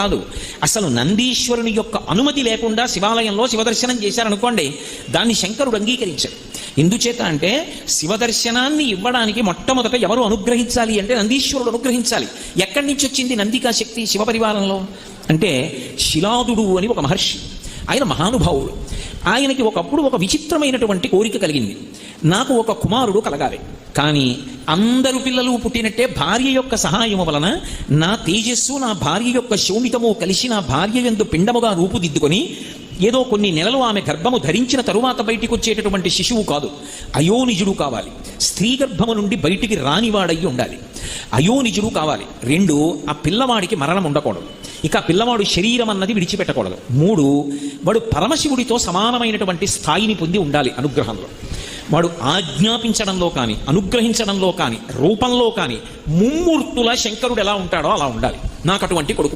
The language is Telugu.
కాదు. అసలు నందీశ్వరుని యొక్క అనుమతి లేకుండా శివాలయంలో శివదర్శనం చేశారనుకోండి, దాన్ని శంకరుడు అంగీకరించాడు. ఎందుచేత అంటే శివదర్శనాన్ని ఇవ్వడానికి మొట్టమొదట ఎవరు అనుగ్రహించాలి అంటే నందీశ్వరుడు అనుగ్రహించాలి. ఎక్కడి నుంచి వచ్చింది నందికా శక్తి శివపరివారంలో అంటే శిలాదుడు అని ఒక మహర్షి, ఆయన మహానుభావుడు. ఆయనకి ఒకప్పుడు ఒక విచిత్రమైనటువంటి కోరిక కలిగింది, నాకు ఒక కుమారుడు కలగాలి, కానీ అందరు పిల్లలు పుట్టినట్టే భార్య యొక్క సహాయము వలన నా తేజస్సు నా భార్య యొక్క శోణితము కలిసి నా భార్య యందు పిండముగా రూపుదిద్దుకొని ఏదో కొన్ని నెలలు ఆమె గర్భము ధరించిన తరువాత బయటికి వచ్చేటటువంటి శిశువు కాదు, అయోనిజుడు కావాలి. స్త్రీ గర్భము నుండి బయటికి రానివాడయ్యి ఉండాలి, అయోనిజుడు కావాలి. 2, ఆ పిల్లవాడికి మరణం ఉండకూడదు, ఇక పిల్లవాడు శరీరం అన్నది విడిచిపెట్టకూడదు. 3, వాడు పరమశివుడితో సమానమైనటువంటి స్థాయిని పొంది ఉండాలి అనుగ్రహంలో. వాడు ఆజ్ఞాపించడంలో కానీ అనుగ్రహించడంలో కానీ రూపంలో కానీ ముమ్మూర్తుల శంకరుడు ఎలా ఉంటాడో అలా ఉండాలి. నాకు అటువంటి కొడుకు